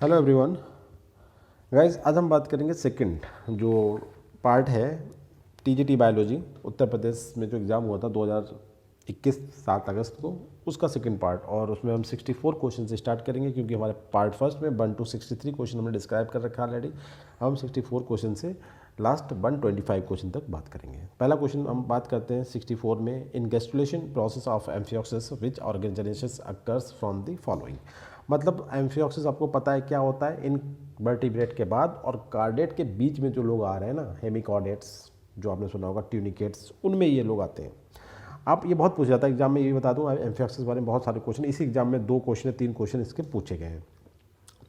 Hello everyone guys, आज हम बात करेंगे सेकंड जो पार्ट है टीजीटी बायोलॉजी उत्तर प्रदेश में जो एग्ज़ाम हुआ था 2021 7 अगस्त को, उसका सेकंड पार्ट। और उसमें हम 64 क्वेश्चन से स्टार्ट करेंगे क्योंकि हमारे पार्ट फर्स्ट में 1 to 63 क्वेश्चन हमने डिस्क्राइब कर रखा है ऑलरेडी। हम 64 क्वेश्चन से लास्ट 125 क्वेश्चन तक बात करेंगे। पहला क्वेश्चन हम बात करते हैं 64 में, in gastrulation process of amphioxus which organisations occurs from the following. मतलब एम्फियोक्सिस आपको पता है क्या होता है, इन वर्टिब्रेट के बाद और कार्डेट के बीच में जो लोग आ रहे हैं ना, हेमिकॉर्डेट्स जो आपने सुना होगा, ट्यूनिकेट्स, उनमें ये लोग आते हैं। आप ये बहुत पूछा जाता है एग्जाम में, ये भी बता दूं एम्फियोक्सिस के बारे में बहुत सारे क्वेश्चन इसी एग्जाम में 2 क्वेश्चन 3 क्वेश्चन इसके पूछे गए हैं।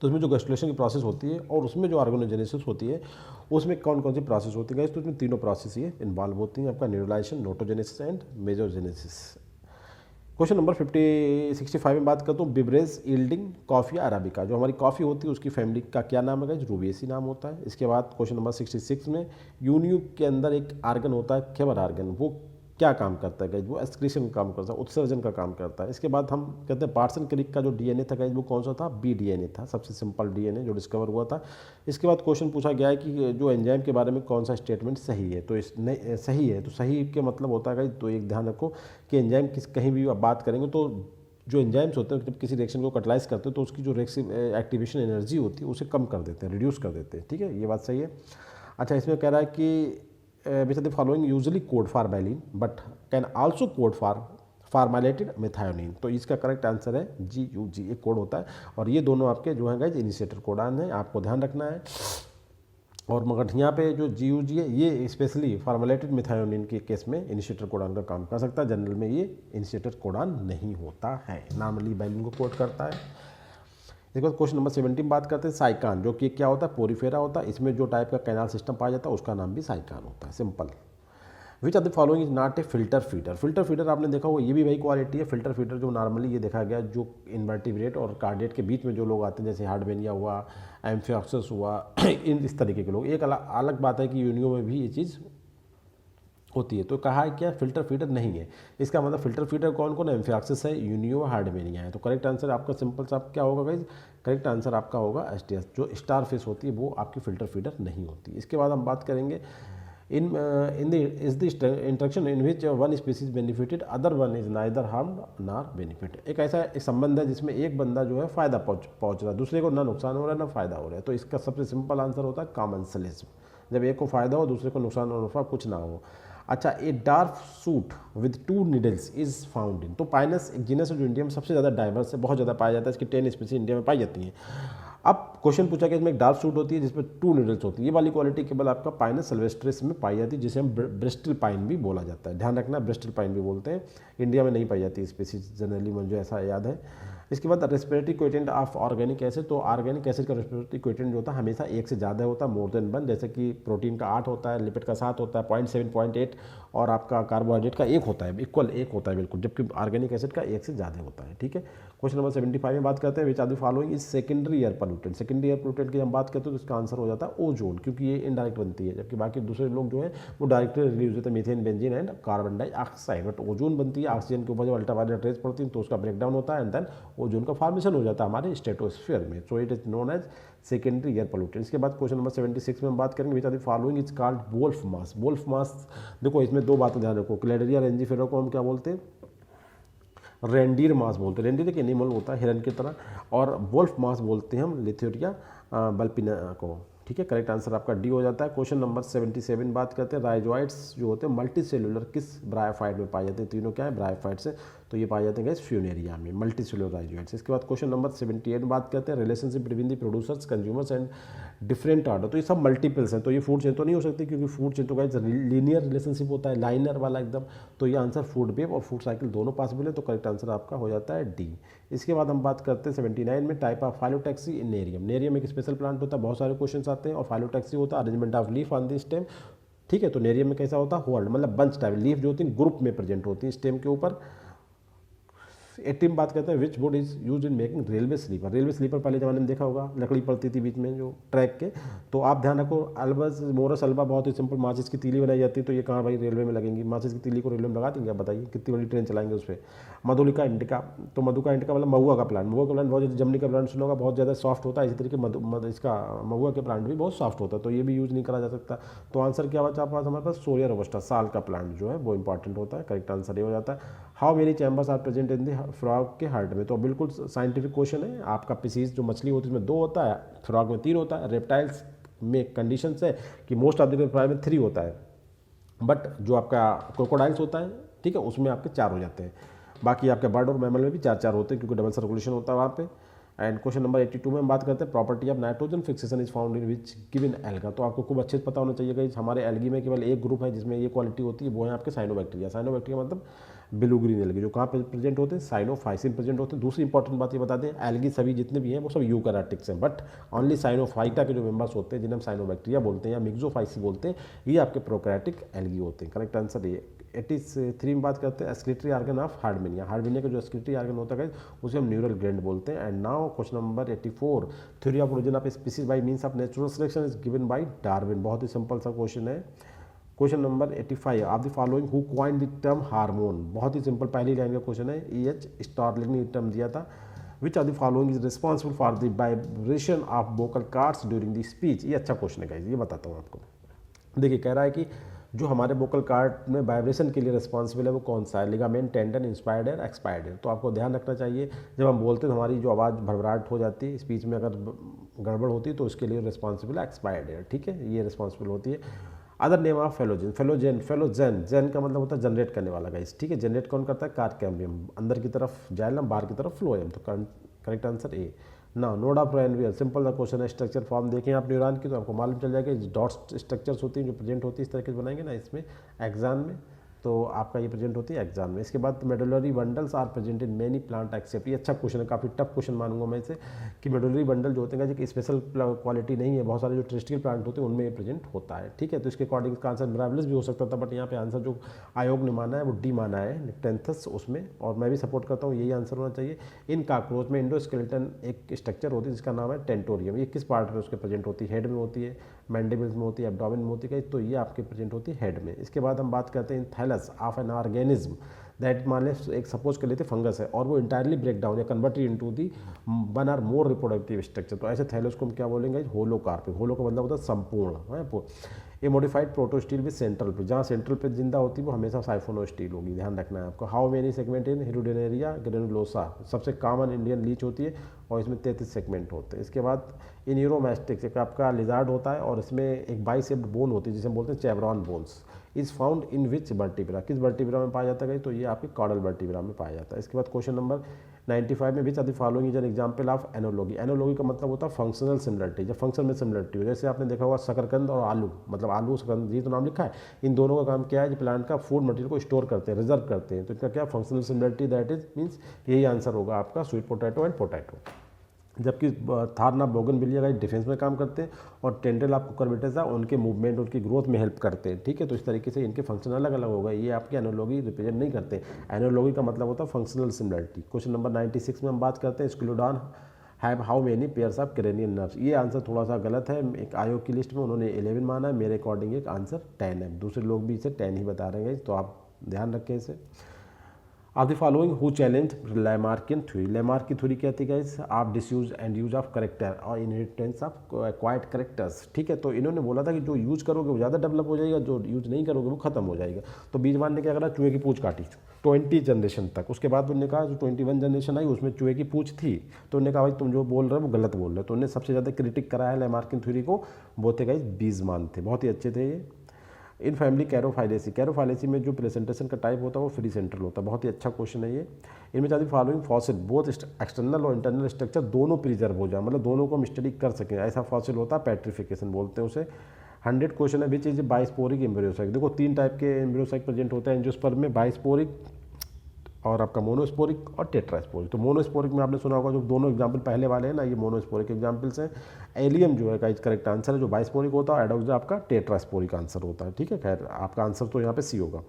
तो उसमें जो गैस्ट्रुलेशन की प्रोसेस होती है और उसमें जो ऑर्गेनोजेनेसिस होती है, उसमें कौन कौन सी प्रोसेस होती है, तो उसमें तीनों प्रोसेस ये इन्वॉल्व होती हैं, आपका न्यूरलाइजेशन, नोटोजेनेसिस एंड मेजोजेनेसिस। क्वेश्चन नंबर 65 में बात करता हूँ, बिवरेज यील्डिंग कॉफ़ी अराबिका, जो हमारी कॉफ़ी होती है उसकी फैमिली का क्या नाम है, रूबिएसी नाम होता है। इसके बाद क्वेश्चन नंबर 66 में, यूनियो के अंदर एक आर्गन होता है खेबर आर्गन, वो क्या काम करता है गाइज, वो एक्सक्रीशन का काम करता है, उत्सर्जन का काम करता है। इसके बाद हम कहते हैं पार्सन क्रिक का जो डीएनए था गाइज, वो कौन सा था, बी डीएनए था, सबसे सिंपल डीएनए जो डिस्कवर हुआ था। इसके बाद क्वेश्चन पूछा गया है कि जो एंजाइम के बारे में कौन सा स्टेटमेंट सही है, तो सही है, तो सही के मतलब होता है गाइज, तो एक ध्यान रखो कि एंजाइम कहीं भी आप बात करेंगे तो जो एंजाइम्स होते हैं जब किसी रिएक्शन को कटलाइज करते हैं तो उसकी जो एक्टिवेशन एनर्जी होती है उसे कम कर देते हैं, रिड्यूस कर देते हैं। ठीक है, ये बात सही है। अच्छा, इसमें कह रहा है कि which of the following usually code for valine but can also code for फॉर्मेलेटेड मेथायोनिन, तो इसका करेक्ट आंसर है GUG, एक कोड होता है और ये दोनों आपके जो हैं गाइज इनिशिएटर कोडान है, आपको ध्यान रखना है। और मगर यहाँ पे जो GUG है ये स्पेशली फॉर्मेलेटेड मेथायोनिन के केस में इनिशिएटर कोडान का काम कर सकता है, जनरल में ये इनिशिएटर कोडान नहीं होता है, नॉर्मली वैलिन को कोड करता है। इसके बाद क्वेश्चन नंबर 17 बात करते हैं साइकान, जो कि क्या होता है, पोरीफेरा होता है, इसमें जो टाइप का कैनाल सिस्टम पाया जाता है उसका नाम भी साइकान होता है, simple. Which of the following is not a filter feeder. Filter feeder आपने देखा होगा, ये भी वही क्वालिटी है। फिल्टर फीडर जो नॉर्मली ये देखा गया जो इनवर्टिब्रेट और कार्डिएट के बीच में जो लोग आते हैं, जैसे हार्डवेनिया हुआ, एम्फियोक्सिस हुआ, इस तरीके के लोग। एक अलग बात है कि यूनियो में भी ये चीज़ होती है, तो कहा है क्या, फिल्टर फीडर नहीं है। इसका मतलब फिल्टर फीडर कौन कौन है, एम्फियोक्सिस है, यूनियो, हार्डवेनिया है। तो करेक्ट आंसर आपका सिंपल सा क्या होगा गाइज, करेक्ट आंसर आपका होगा STS। जो स्टार फिश होती है वो आपकी फिल्टर फीडर नहीं होती। इसके बाद हम बात करेंगे in the is the interaction in which one species benefited other one is neither harmed nor benefit. एक ऐसा एक संबंध है जिसमें एक बंदा जो है फ़ायदा पहुँच रहा है, दूसरे को ना नुकसान हो रहा है ना फ़ायदा हो रहा है। तो इसका सबसे सिंपल आंसर होता है कॉमन्सलिज्म, जब एक को फ़ायदा हो दूसरे को नुकसान और नफा कुछ ना हो। अच्छा, a dark suit with 2 needles is found इन, तो पाइनस एक जीनस है जो इंडिया में सबसे ज़्यादा डाइवर्स है, बहुत ज़्यादा पाया जाता है, इसकी 10 स्पीसीज इंडिया में पाई जाती हैं। अब क्वेश्चन पूछा कि इसमें एक डार्क सूट होती है जिसमें 2 नीडल्स होती है, ये वाली क्वालिटी केवल आपका पाइनस सिल्वेस्ट्रिस में पाई जाती है, जिसे हम ब्रिस्टल पाइन भी बोला जाता है, ध्यान रखना, ब्रिस्टल पाइन भी बोलते हैं। इंडिया में नहीं पाई जाती स्पीसीज जनरली, मुझे ऐसा याद है। इसके बाद respiratory coefficient of organic acid, तो ऑर्गेनिक एसिड का रेस्पिरेटरी कोएफिशिएंट जो होता है हमेशा 1 से ज़्यादा होता है, मोर देन 1, जैसे कि प्रोटीन का 8 होता है, लिपिड का 7 होता है, 0.7 0.8, और आपका कार्बोहाइड्रेट का 1 होता है, इक्वल 1 होता है बिल्कुल, जबकि ऑर्गेनिक एसिड का 1 से ज़्यादा होता है। ठीक है, क्वेश्चन नंबर 75 में बात करते हैं, which are the following is secondary air pollutant. Secondary air pollutant की हम बात करते हैं तो इसका आंसर हो जाता है ओजोन, क्योंकि ये इनडायरेक्ट बनती है, जबकि बाकी दूसरे लोग जो है वो डायरेक्टली रिलीज होते हैं, methane, benzene and carbon dioxide. But ozone बनती है ऑक्सीजन के ऊपर जो अल्ट्रावायलेट रेज पड़ती हैं तो उसका ब्रेकडाउन होता है एंड देन ओजोन का फॉर्मेशन हो जाता है हमारे स्ट्रेटोस्फीयर में, so it is known as secondary air pollutant. इसके बाद क्वेश्चन नंबर 76 में हम बात करेंगे, which are the following is called wolf mass. Wolf mass, देखो इसमें 2 बातें ध्यान रखो, क्लेडेरिया रेंजीफेरा को हम क्या बोलते हैं, रेंडीर मास बोलते हैं, रेंडीर एक एनिमल होता है हिरन की तरह, और वोल्फ मास बोलते हैं हम लिथेरिया बल्पिना को। ठीक है, करेक्ट आंसर आपका डी हो जाता है। क्वेश्चन नंबर 77 बात करते हैं, राइजोइड्स जो होते हैं मल्टी सेलुलर किस ब्रायोफाइट में पाए जाते हैं, तीनों क्या है ब्रायोफाइट से, तो ये पाए जाते हैं फ्यूनेरिया में, मल्टी सेलुलर राइजोइड्स। इसके बाद क्वेश्चन नंबर 78 बात करते हैं, relationship between the producers, consumers and different order, तो ये सब मल्टीपल्स हैं, तो ये फूड चेन तो नहीं हो सकती क्योंकि फूड चेन तो गाइस लीनियर रिलेशनशिप होता है, लाइनर वाला एकदम, तो ये आंसर फूड वेब और फूड साइकिल दोनों पॉसिबल है, तो करेक्ट आंसर आपका हो जाता है डी। इसके बाद हम बात करते हैं 79 में, type of phyllotaxy in nerium. Nerium एक स्पेशल प्लांट होता है, बहुत सारे क्वेश्चन आते हैं, और फाइलोटैक्सी होता है arrangement of leaf on the stem. ठीक है, तो नेरियम में कैसा होता है, होल्ड मतलब बंच टाइप, लीफ जो होती है ग्रुप में प्रेजेंट होती है स्टेम के ऊपर। 80 में बात करते हैं which wood is use in making railway sleeper. Railway sleeper पहले ज़माने में देखा होगा, लकड़ी पड़ती थी बीच में जो ट्रैक के। तो आप ध्यान रखो, अल्बस मोरस अल्बा बहुत ही सिंपल, माचिस की तीली बनाई जाती है, तो ये कहाँ भाई रेलवे में लगेंगी, माचिस की तीली को रेलवे में लगा देंगे, आप बताइए कितनी बड़ी ट्रेन चलाएंगे उस पर। मधुलिका इंडिका, तो मधुका इंडिका मतलब महुआ का प्लांट, महुआ का प्लांट बहुत, जमनी का प्लांट सुना होगा, बहुत ज़्यादा सॉफ्ट होता है, इसी तरीके इसका महुआ के प्लांट भी बहुत सॉफ्ट होता है, तो ये भी यूज़ नहीं करा जा सकता। तो आंसर क्या बचा पास हमारे पास, सोया रोबस्टा, साल का प्लांट जो है वो इंपॉर्टेंट होता है। करेक्ट आंसर ये हो जाता है। How many chambers are present in the frog के हार्ट में, तो बिल्कुल साइंटिफिक क्वेश्चन है। आपका पीसीज जो मछली होती है उसमें 2 होता है, फ्रॉग में 3 होता है। रेप्टाइल्स में कंडीशन है कि मोस्ट ऑफ द फ्राई में 3 होता है, बट जो आपका क्रोकोडाइल्स होता है, ठीक है, उसमें आपके 4 हो जाते हैं। बाकी आपके बर्ड और मैमल में भी 4 होते हैं, क्योंकि डबल सर्कुलेशन होता है वहाँ पे। एंड क्वेश्चन नंबर 82 में हम बात करते हैं property of nitrogen fixation is found in which given alga. तो आपको खूब अच्छे से पता होना चाहिए कि हमारे एल्गी में केवल एक ग्रुप है जिसमें ये क्वालिटी होती है, वो है आपके साइनोबैक्टीरिया। साइनोबैक्टीरिया मतलब ब्लू ग्रीन एल्गी, जो कहाँ पे प्रेजेंट होते हैं, साइनोफाइसिन प्रेजेंट होते हैं। दूसरी इंपॉर्टेंट बात ये बता दें, एल्गी सभी जितने भी हैं वो सब यूकैरियोटिक्स हैं, बट ओनली साइनोफाइटा के जो मेंबर्स होते हैं जिन्हें हम साइनोबैक्टीरिया बोलते हैं या मिक्सोफाइसी बोलते हैं, ये आपके प्रोकैरियोटिक एल्गी होते हैं। करेक्ट आंसर ये। 83 में बात करते हैं एक्सक्रीटरी आर्गन ऑफ हार्डमिनिया। हार्डमिनिया का जो एक्सक्रीटरी आर्गन होता है उसे हम न्यूरल ग्लैंड बोलते हैं। And now question number 84, theory of origin of species by means of natural selection is given by Darwin. बहुत ही सिंपल सा क्वेश्चन है। Question number 85, of the following who coined the term hormone. बहुत ही simple पहली line का question है। E.H. Starlink ने टर्म दिया था। Which of the following is responsible for the vibration of vocal cords during the speech. ये अच्छा क्वेश्चन है गाइस, ये बताता हूँ आपको। देखिए कह रहा है कि जो हमारे वोकल कार्ड में वाइब्रेशन के लिए रिस्पॉन्सिबल है वो कौन सा है, ligament, tendon, inspired air, expired air. तो आपको ध्यान रखना चाहिए जब हम बोलते हैं तो हमारी जो आवाज़ भरभराहट हो जाती है, स्पीच में अगर गड़बड़ होती है तो उसके लिए रिस्पॉन्सिबल है एक्सपायर्ड एयर, ठीक है, ये रिस्पॉन्सिबल होती है। Other name of phellogen, phellogen Jain का मतलब होता है जनरेट करने वाला गाइस, ठीक है। जनरेट कौन करता है, कार्कैम्बियम, अंदर की तरफ जाइलम, बाहर की तरफ फ्लोएम। तो करेक्ट आंसर ए। ना नोड ऑफ रैनवियर, सिंपल सा क्वेश्चन है। स्ट्रक्चर फॉर्म देखें आप न्यूरॉन की तो आपको मालूम चल जाएगा। डॉट्स स्ट्रक्चर्स होती हैं जो प्रेजेंट होती है इस तरीके से बनाएंगे ना इसमें एग्जाम में, तो आपका ये प्रेजेंट होती है एग्जाम में। इसके बाद medullary bundles are present in many plant except. ये अच्छा क्वेश्चन है, काफ़ी टफ क्वेश्चन मानूंगा मैं इसे, कि मेडुलरी बंडल जो होते हैं कि स्पेशल क्वालिटी नहीं है, बहुत सारे जो टेरेस्ट्रियल प्लांट होते हैं उनमें ये प्रेजेंट होता है, ठीक है। तो इसके अकॉर्डिंग इसका आंसर मिराबिलिस भी हो सकता था, बट यहाँ पे आंसर जो आयोग ने माना है वो डी माना है, निप्टेंथस उसमें, और मैं भी सपोर्ट करता हूँ यही आंसर होना चाहिए। इन काकरोच में इंडोस्केलेटन एक स्ट्रक्चर होती है जिसका नाम है टेंटोरियम। ये किस पार्ट में उसके प्रेजेंट होती है, हेड में होती है, मैंडिबल्स में होती है, एब्डोमेन में होती है, तो ये आपके प्रेजेंट होती है हेड में। इसके बाद हम बात करते हैं thallus of an organism that, मान लें एक सपोज कर लेते फंगस है और वो इंटायरली ब्रेक डाउन या कन्वर्टेड इनटू दी 1 और मोर रिप्रोडक्टिव स्ट्रक्चर, तो ऐसे थैलस को हम क्या बोलेंगे, होलोकार्पिक। होलो का मतलब होता है संपूर्ण है। ये मॉडिफाइड प्रोटोस्टील विद सेंट्रल पे, जहाँ सेंट्रल पे जिंदा होती है वो हमेशा साइफोनोस्टील होगी, ध्यान रखना है आपको। How many segment in hirudinaria granulosa, सबसे कॉमन इंडियन लीच होती है और इसमें 33 सेगमेंट होते हैं। इसके बाद इन यूरोमैस्टिक्स एक आपका लिजार्ड होता है और इसमें एक बाइसेप्ड बोन होती है जिसे हम बोलते हैं chevron bones. Is found in which vertebra, किस वर्टिब्रा में पाया जाता है, तो ये आपके कॉर्डल वर्टिब्रा में पाया जाता है। इसके बाद क्वेश्चन नंबर 95 में which are the following is an example of analogy. Analogy का मतलब होता है फंक्शनल सिमिलरिटी, जब फंक्शन में सिमिलरिटी हो, जैसे आपने देखा होगा शकरकंद और आलू, मतलब आलू शकरकंद जी तो नाम लिखा है, इन दोनों का काम क्या है, जो प्लांट का फूड मटेरियल को स्टोर करते हैं, रिजर्व करते हैं, तो इनका क्या functional similarity, that is means यही आंसर होगा आपका स्वीट पोटैटो एंड पोटैटो। जबकि थारना बोगनविलिया का डिफेंस में काम करते हैं और टेंड्रिल ऑफ कुकुरबिटेस उनके मूवमेंट, उनकी ग्रोथ में हेल्प करते हैं, ठीक है। तो इस तरीके से इनके फंक्शन अलग अलग होगा, ये आपकी एनोलॉगी रिप्रेजेंट नहीं करते। एनोलॉगी का मतलब होता है फंक्शनल सिमिलरिटी। क्वेश्चन नंबर 96 में हम बात करते हैं scoliodon have how many pairs of cranial nerves. ये आंसर थोड़ा सा गलत है, एक आयोग की लिस्ट में उन्होंने 11 माना है, मेरे अकॉर्डिंग एक आंसर 10 है, दूसरे लोग भी इसे 10 ही बता रहे हैं, तो आप ध्यान रखें इसे। Of the following who challenge Lamarckian theory. Lamarck की थ्योरी क्या थी गाइस, आप disuse and use of character और इनहेरिटेंस ऑफ क्वाइट करेक्टर्स, ठीक है। तो इन्होंने बोला था कि जो यूज करोगे वो ज़्यादा डेवलप हो जाएगा, जो यूज नहीं करोगे वो खत्म हो जाएगा। तो बीजवान ने क्या करा, चूहे की पूछ काटी 20 जनरेशन तक। उसके बाद उन्होंने कहा जो 21 जनरेशन आई उसमें चूहे की पूछ थी, तो उन्होंने कहा भाई तुम जो बोल रहे हो वो गलत बोल रहे हो। तो उन्होंने सबसे ज़्यादा क्रिटिक करा है लैमार्किन थ्योरी को, वो थे गाइस बीजमान थे, बहुत ही अच्छे थे ये। इन फैमिली कैरोफाइलेसी, कैरोफाइलेसी में जो प्रेजेंटेशन का टाइप होता है वो फ्री सेंट्रल होता है, बहुत ही अच्छा क्वेश्चन है ये। इनमें चाहती फॉलोइंग फॉसिल बोथ एक्सटर्नल और इंटरनल स्ट्रक्चर दोनों प्रिजर्व हो जाए, मतलब दोनों को हम स्टडी कर सकें, ऐसा फॉसिल होता है, पेट्रिफिकेशन बोलते हैं उसे। 100 क्वेश्चन है विच इज बाइस्पोरिक एम्ब्रियोसाइक। देखो 3 टाइप के एम्ब्रियोसाइक प्रेजेंट होते हैं एंजियोस्पर्म में, बाइस्पोरिक और आपका मोनोस्पोरिक और टेट्रास्पोरिक। तो मोनोस्पोरिक में आपने सुना होगा, जो दोनों एग्जाम्पल पहले वाले हैं ना, ये मोनोस्पोरिक एग्जाम्पल्स हैं। एलियम जो है का करेक्ट आंसर है, जो बाइस्पोरिक होता है, एडोक्सा आपका टेट्रास्पोरिक आंसर होता है, ठीक है। खैर आपका आंसर तो यहाँ पे सी होगा।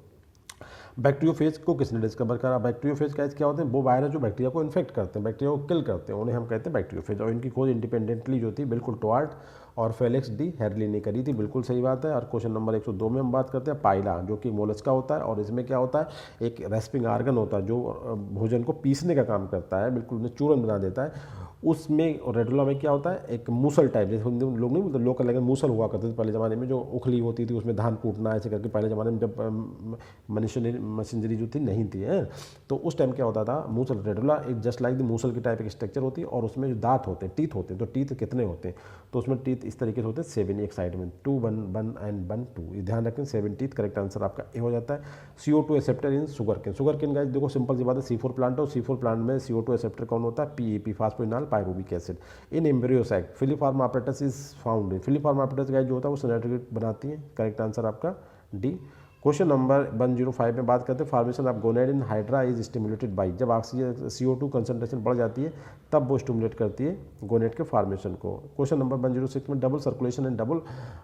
बैक्टीरियोफेज को किसने डिस्कवर करा? बैक्टीरियोफेज का क्या होते हैं? वो वायरस जो बैक्टीरिया को इन्फेक्ट करते हैं, बैक्टीरिया को किल करते हैं, उन्हें हम कहते हैं बैक्टीरियोफेज। और इनकी खोज इंडिपेंडेंटली जो थी बिल्कुल टोआर्ट और फेलिक्स डी हेरली ने करी थी, बिल्कुल सही बात है। और क्वेश्चन नंबर 102 में हम बात करते हैं पाइला, जो कि मोलस्का होता है और इसमें क्या होता है, एक रेस्पिंग आर्गन होता है जो भोजन को पीसने का काम करता है, बिल्कुल उन्हें चूरन बना देता है। उसमें रेडुला में क्या होता है, एक मूसल टाइप, जैसे हिंदी में लोग नहीं मतलब लोकल लैंग्वेज मूसल हुआ करते थे पहले ज़माने में, जो उखली होती थी उसमें धान कूटना ऐसे करके, पहले ज़माने में जब मशीनरी जो थी नहीं थी है, तो उस टाइम क्या होता था, मूसल रेडुला एक जस्ट लाइक द मूसल की टाइप एक स्ट्रक्चर होती है, और उसमें जो दांत होते हैं, टीथ होते हैं, तो टीथ कितने होते हैं, तो उसमें टीथ इस तरीके से होते हैं 7 एक साइड में, 2 1 एंड 1 2, ये ध्यान रखें 7 टीथ, करेक्ट आंसर आपका ए हो जाता है। CO2 acceptor in sugar cane, sugar cane guys देखो सिंपल सी बात है, C4 प्लांट है, C4 प्लांट में CO2 एक्सेप्टर कौन होता है, PAP phosphoenol pyruvic acid. In embryo sac filiform apparatus is found in, filiform apparatus guys जो होता है वो सिनेप्टिक बनाती है, करेक्ट आंसर आपका डी। क्वेश्चन नंबर 105 में बात करते हैं formation of gonad in hydra is stimulated by, जब ऑक्सीजन CO2 कंसंट्रेशन बढ़ जाती है तब वो स्टिमुलेट करती है गोनेड के फॉर्मेशन को। क्वेश्चन नंबर 106 में double circulation and double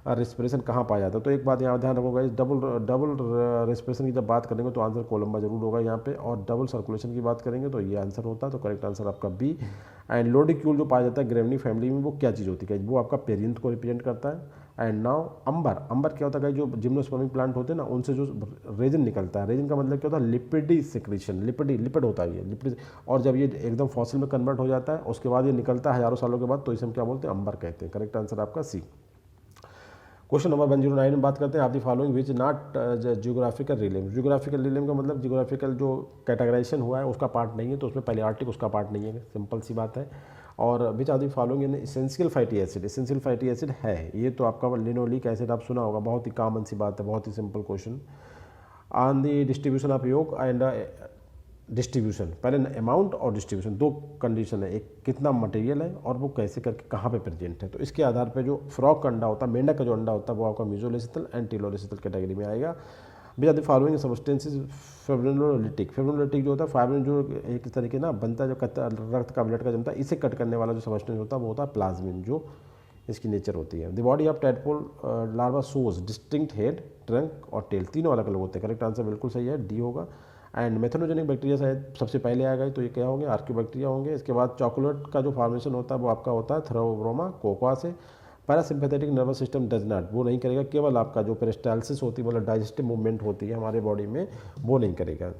respiration कहाँ पाया जाता है, तो एक बात यहाँ ध्यान रखोगा, इस डबल रेस्पिरेशन की जब बात करेंगे तो आंसर कोलंबा जरूर होगा यहाँ पे, और डबल सर्कुलेशन की बात करेंगे तो ये आंसर होता है, तो करेक्ट आंसर आपका बी। एंड लोडिक्यूल जो पाया जाता है ग्रेवनी फैमिली में, वो क्या चीज़ होती है, वो आपका पेरियंथ को रिप्रेजेंट करता है। एंड नाउ अंबर क्या होता है, जो जिम्नोस्पर्मिक प्लांट होते हैं ना, उनसे जो रेजिन निकलता है, रेजिन का मतलब क्या होता है, लिपिडी सेक्रेशन, लिपिड होता है ये लिपिड, और जब ये एकदम फॉसिल में कन्वर्ट हो जाता है उसके बाद ये निकलता है हजारों सालों के बाद, तो इसे हम क्या बोलते हैं, अंबर कहते हैं, करेक्ट आंसर आपका सी। क्वेश्चन नंबर 109 में बात करते हैं आप the following which not geographical realm, geographical realm का मतलब जियोग्राफिकल जो कैटेगराइजेशन हुआ है उसका पार्ट नहीं है, तो उसमें पहले आर्टिक उसका पार्ट नहीं है, सिंपल सी बात है। और which are the following in essential fatty acid, essential fatty acid है ये तो आपका लिनोलिक एसिड आप सुना होगा, बहुत ही कॉमन सी बात है, बहुत ही simple question. On the distribution of योग एंड डिस्ट्रीब्यूशन, पहले अमाउंट और डिस्ट्रीब्यूशन दो कंडीशन है, एक कितना मटेरियल है और वो कैसे करके कहाँ पे प्रेजेंट है, तो इसके आधार पे जो फ्रॉग का अंडा होता है, मेंढक का जो अंडा होता है वो आपका मीजोलेसिथल एंड टेलोलेसिथल कैटेगरी में आएगा। बिना the following substances fibrinolytic, fibrinolytic जो होता है फाइब्रिन जो एक तरीके ना बनता है, जो रक्त का ब्लड का जमता है, इसे कट करने वाला जो सब्सटेंस होता है वो होता है प्लाज्मिन, जो इसकी नेचर होती है। The body of tadpole larva shows distinct head, trunk और टेल, तीनों अलग अलग होते हैं, करेक्ट आंसर बिल्कुल सही है, डी होगा। एंड मेथनोजेनिक बैक्टीरिया शायद सबसे पहले आएगा, तो ये क्या होंगे, आर्कियोबैक्टीरिया होंगे। इसके बाद चॉकलेट का जो फॉर्मेशन होता है वो आपका होता है थ्रोब्रोमा कोकोआ से। Parasympathetic nervous system does not, वो नहीं करेगा, केवल आपका जो पेरिस्टालसिस होती है मतलब डाइजेस्टिव मूवमेंट होती है हमारे बॉडी में, वो नहीं करेगा,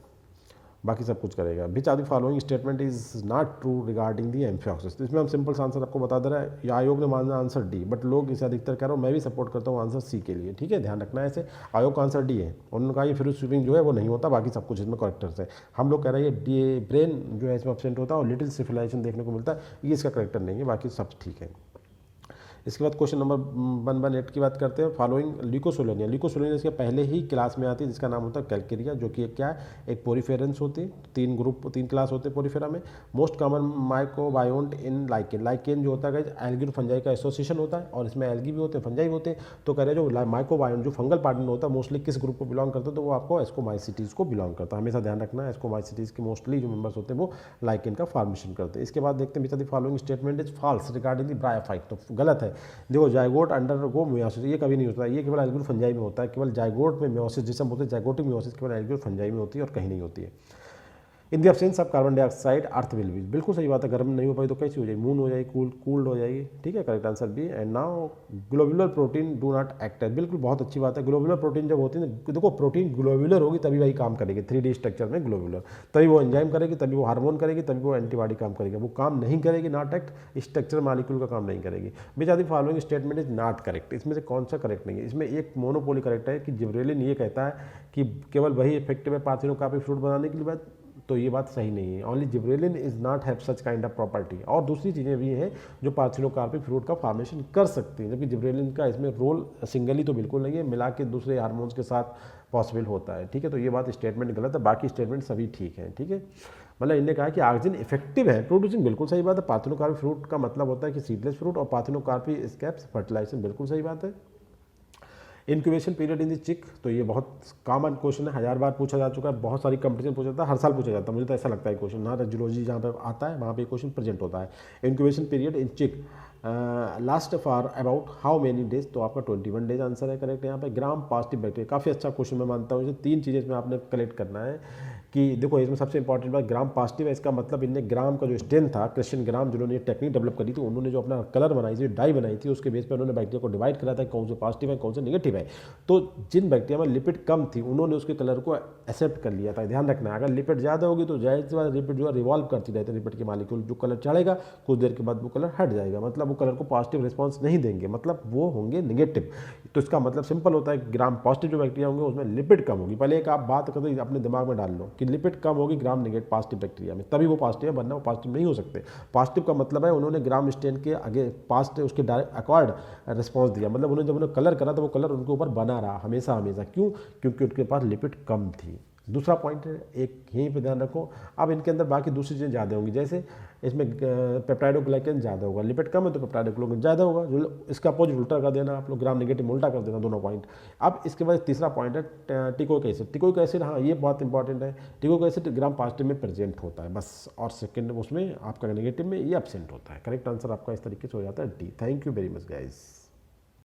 बाकी सब कुछ करेगा। Which are the following statement is not true regarding the amphioxus, तो इसमें हम सिंपल सा आंसर आपको बता दे रहा है, आयोग ने माना आंसर डी, बट लोग इसे अधिकतर कह रहा हूँ, मैं भी सपोर्ट करता हूँ आंसर सी के लिए, ठीक है, ध्यान रखना है ऐसे, आयोग का आंसर डी है, उन्होंने कहा ये फ्री स्वीपिंग जो है वो नहीं होता, बाकी सब कुछ इसमें करेक्टर्स है। हम लोग कह रहे हैं ये ब्रेन जो है इसमें एब्सेंट होता है और लिटिल सिफिलाइजेशन देखने को मिलता है, ये इसका करेक्टर नहीं है, बाकी सब ठीक है। इसके बाद क्वेश्चन नंबर 118 की बात करते हैं, फॉलोइंग ल्यूकोसोलेनिया, ल्यूकोसोलेनिया इसके पहले ही क्लास में आती है जिसका नाम होता है कैल्केरिया, जो कि एक क्या है, एक पोरीफेरेंस होती है, तीन क्लास होते हैं पोरीफेरा में। मोस्ट कॉमन माइक्रोबायोन्ट इन लाइकेन, लाइकेन जो होता है एल्गी और फंजाई का एसोसिएशन होता है, और इसमें एल्गी भी होते हैं फंजाई भी होते हैं, तो कह रहे हैं जो माइक्रोबायोन्ट जो फंगल पार्टनर होता है मोस्टली किस ग्रुप को बिलोंग करता है, तो वो आपको एस्कोमाइसिटीज को बिलोंग करता है, हमेशा ध्यान रखना है, एस्कोमाइसिटीज के मोस्टली जो मेंबर्स होते हैं वो लाइकेन का फॉर्मेशन करते हैं। इसके बाद देखते हैं which following statement is false regarding the bryophyte, तो गलत है, देखो जाइगोट अंडर गो मियोसिस, ये कभी नहीं होता, ये केवल एल्गी और फंजाई में होता है, केवल जाइगोट में मियोसिस जिसे हम बोलते हैं जाइगोटिक मियोसिस केवल एल्गी और फंजाई में होती है और कहीं नहीं होती है। In the absence of carbon dioxide earth will be, बिल्कुल सही बात है, गर्म नहीं हो पाई तो कैसी हो जाएगी, मून हो जाएगी, कूल्ड हो जाएगी, ठीक है, correct answer B. And now globular protein do not act, बिल्कुल बहुत अच्छी बात है, ग्लोबुलर प्रोटीन जब होती है ना, देखो प्रोटीन ग्लोबुलर होगी तभी वही काम करेगी, 3D स्ट्रक्चर में ग्लोबुलर, तभी वो एंजाइम करेगी, तभी वो हार्मोन करेगी, तभी वो एंटीबॉडी काम करेगी, वो काम नहीं करेगी नॉट एक्ट स्ट्रक्चर मॉलिक्यूल का काम नहीं करेगी। Which are the following statement is not correct, इसमें से कौन सा करेक्ट नहीं है, इसमें एक मोनोपोली करेक्ट है कि जिब्रेलिन ये कहता है कि केवल वही इफेक्टिव है पार्थिनोकार्पिक फ्रूट बनाने के लिए बात, तो ये बात सही नहीं है, only gibberellin is not have such kind of property, और दूसरी चीज़ें भी हैं जो पार्थिनोकार्पिक फ्रूट का फॉर्मेशन कर सकती हैं, जबकि जिब्रेलिन का इसमें रोल सिंगली तो बिल्कुल नहीं है, मिला के दूसरे हार्मोन्स के साथ पॉसिबल होता है, ठीक है, तो ये बात स्टेटमेंट गलत है, बाकी स्टेटमेंट सभी ठीक है, ठीक है, मतलब इन्होंने कहा कि ऑक्सीजन इफेक्टिव है प्रोड्यूसिंग, बिल्कुल सही बात है, पार्थिनोकार्पिक फ्रूट का मतलब होता है कि सीडलेस फ्रूट, और पार्थिनोकार्पी स्कैप्स फर्टिलाइजेशन, बिल्कुल सही बात है। इंक्यूबेशन पीरियड इन द चिक, तो ये बहुत कॉमन क्वेश्चन है, 1000 बार पूछा जा चुका है, बहुत सारी कंपटीशन पूछा जाता है, हर साल पूछा जाता है, मुझे तो ऐसा लगता है क्वेश्चन, हाँ रेजियोलॉजी जहाँ पे आता है वहाँ पे क्वेश्चन प्रेजेंट होता है। इंक्यूबेशन पीरियड इन चिक last for about how many days, तो आपका 21 डेज आंसर है करेक्ट यहाँ पे। ग्राम पॉजिटिव बैक्टीरिया, काफ़ी अच्छा क्वेश्चन मैं मानता हूँ। इसे 3 चीज़ें इसमें आपने कलेक्ट करना है कि देखो इसमें सबसे इंपॉर्टेंट बात ग्राम पॉजिटिव है, इसका मतलब इनने ग्राम का जो स्ट्रेन था, क्रिश्चियन ग्राम जिन्होंने ये टेक्निक डेवलप करी थी, उन्होंने जो अपना कलर बनाई थी, डाई बनाई थी, उसके बेस पर उन्होंने बैक्टीरिया को डिवाइड करा था कौन से पॉजिटिव है कौन से नेगेटिव है। तो जिन बैक्टीरिया में लिपिड कम थी उन्होंने उसके कलर को एक्सेप्ट कर लिया था। ध्यान रखना है, अगर लिपिड ज़्यादा होगी तो जाहिर सी बात लिपिड जो है रिवॉल्व करती रहती है, लिपिड के मालिक्यूल जो कलर चढ़ेगा कुछ देर के बाद वो कलर हट जाएगा, मतलब वो कलर को पॉजिटिव रिस्पॉन्स नहीं देंगे, मतलब वो होंगे निगेटिव। तो इसका मतलब सिंपल होता है, ग्राम पॉजिटिव जो बैक्टीरिया होंगे उसमें लिपिड कम होगी। पहले एक आप बात करते अपने दिमाग में डाल लो कि लिपिड कम होगी ग्राम नेगेटिव पॉजिटिव बैक्टीरिया में, तभी वो पॉजिटिव है, वरना वो पॉजिटिव नहीं हो सकते। पॉजिटिव का मतलब है उन्होंने ग्राम स्ट्रेन के आगे पास्ट उसके डायरेक्ट अकॉर्ड रिस्पॉन्स दिया, मतलब उन्होंने जब उन्होंने कलर करा तो वो कलर उनके ऊपर बना रहा हमेशा हमेशा। क्यों? क्योंकि उनके पास लिपिड कम थी। दूसरा पॉइंट है, एक यहीं पे ध्यान रखो, अब इनके अंदर बाकी दूसरी चीज़ें ज़्यादा होंगी, जैसे इसमें पेप्टाइडोग्लाइकन ज़्यादा होगा, लिपिड कम है तो पेप्टाइडोग्लाइकन ज़्यादा होगा, इसका अपोजिट उल्टा कर देना आप लोग, ग्राम नेगेटिव में उल्टा कर देना दोनों पॉइंट। अब इसके बाद तीसरा पॉइंट है टिकोइक एसिड। टिकोइक एसिड, हाँ ये बहुत इंपॉर्टेंट है, टिकोइक एसिड ग्राम पॉजिटिव में प्रेजेंट होता है बस, और सेकेंड उसमें आपका नेगेटिव में ये एब्सेंट होता है। करेक्ट आंसर आपका इस तरीके से हो जाता है D. Thank you very much guys.